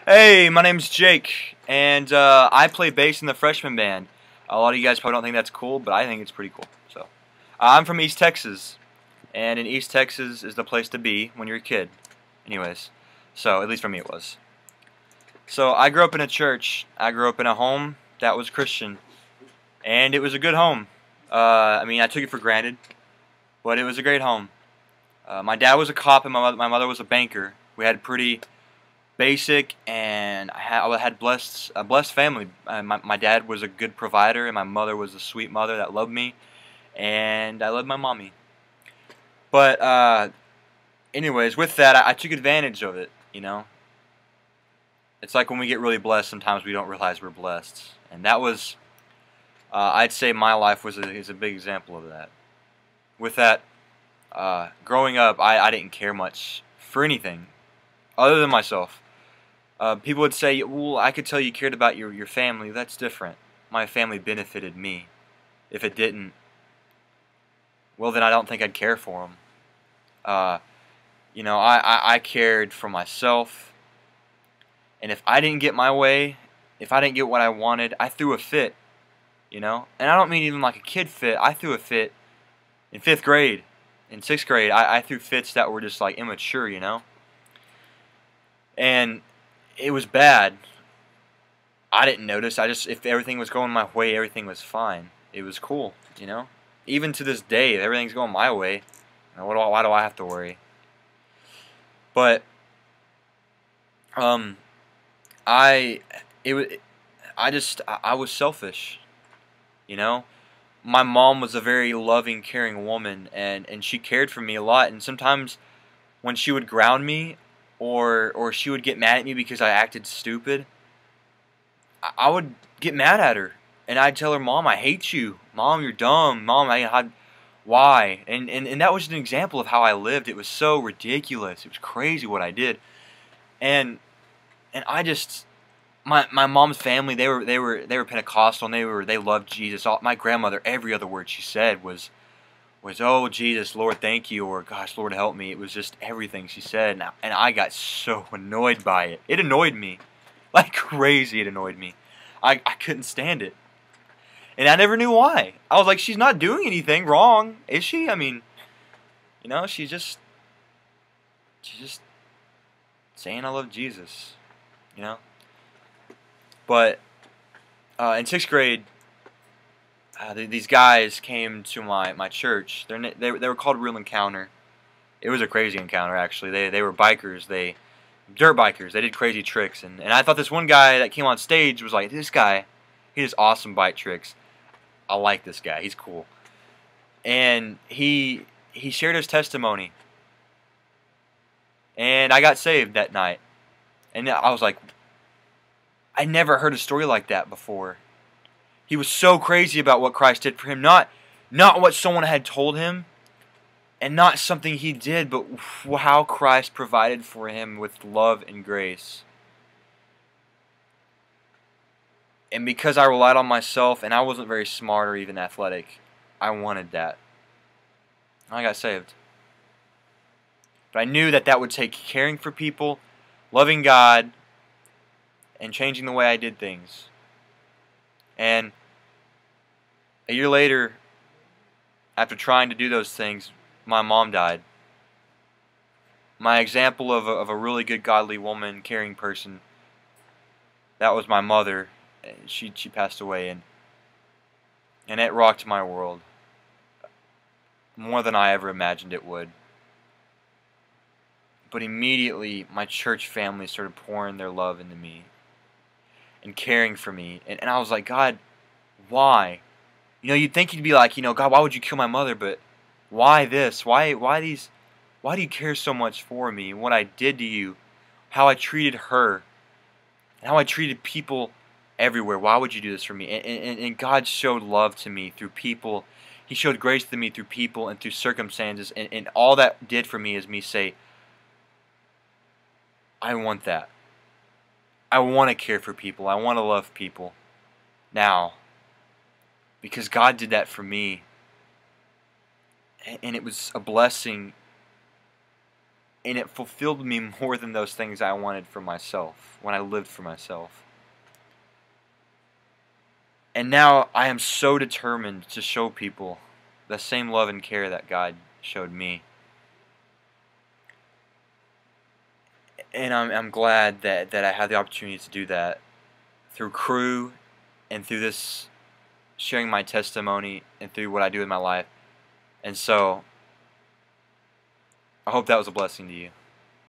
Hey, my name's Jake, and I play bass in the freshman band. A lot of you guys probably don't think that's cool, but I think it's pretty cool. So, I'm from East Texas, and in East Texas is the place to be when you're a kid. Anyways, so at least for me it was. So I grew up in a church. I grew up in a home that was Christian, and it was a good home. I mean, I took it for granted, but it was a great home. My dad was a cop, and my mother was a banker. We had pretty basic, and I had a blessed family. My dad was a good provider, and my mother was a sweet mother that loved me, and I loved my mommy. But anyways, with that, I took advantage of it. You know, it's like when we get really blessed, sometimes we don't realize we're blessed, and that was, I'd say, my life is a big example of that. With that, growing up, I didn't care much for anything other than myself. People would say, well, I could tell you cared about your family. That's different. My family benefited me. If it didn't, well, then I don't think I'd care for them. You know, I cared for myself. And if I didn't get my way, if I didn't get what I wanted, I threw a fit. You know? And I don't mean even like a kid fit. I threw a fit in 5th grade. In 6th grade, I threw fits that were just like immature, you know? And it was bad. I didn't notice. If everything was going my way, everything was fine. It was cool, you know? Even to this day, if everything's going my way, why do I have to worry? But I was selfish, you know? My mom was a very loving, caring woman, and she cared for me a lot, and sometimes when she would ground me, or she would get mad at me because I acted stupid, I would get mad at her, and I'd tell her, Mom, I hate you. Mom, you're dumb. Mom, why? And that was an example of how I lived. It was so ridiculous. It was crazy what I did. And I just, my mom's family, they were Pentecostal, and they loved Jesus. My grandmother, every other word she said was, oh, Jesus, Lord, thank you, or gosh, Lord, help me. It was just everything she said, and I got so annoyed by it. It annoyed me. Like crazy, it annoyed me. I couldn't stand it. And I never knew why. I was like, she's not doing anything wrong, is she? I mean, you know, she's just saying I love Jesus, you know? But in 6th grade, these guys came to my church. They were called Real Encounter. It was a crazy encounter, actually. They were bikers. Dirt bikers. They did crazy tricks. And I thought this one guy that came on stage was like, this guy, he does awesome bike tricks. I like this guy. He's cool. And he shared his testimony. And I got saved that night. And I was like, I never heard a story like that before. He was so crazy about what Christ did for him, not what someone had told him, and not something he did, but how Christ provided for him with love and grace. And because I relied on myself, and I wasn't very smart or even athletic, I wanted that. I got saved. But I knew that would take caring for people, loving God, and changing the way I did things. And a year later, after trying to do those things, my mom died. My example of a really good, godly woman, caring person, that was my mother. She passed away, and it rocked my world more than I ever imagined it would. But immediately, my church family started pouring their love into me and caring for me. And I was like, God, why? You know, you'd think you'd be like, you know, God, why would you kill my mother? But why this? Why do you care so much for me and what I did to you? How I treated her, and how I treated people everywhere. Why would you do this for me? And God showed love to me through people. He showed grace to me through people and through circumstances. And all that did for me is me say, I want that. I want to care for people. I want to love people now. Because God did that for me. And it was a blessing and it fulfilled me more than those things I wanted for myself when I lived for myself. And now I am so determined to show people the same love and care that God showed me. And I'm glad that I had the opportunity to do that through Cru and through this sharing my testimony and through what I do in my life. And so I hope that was a blessing to you.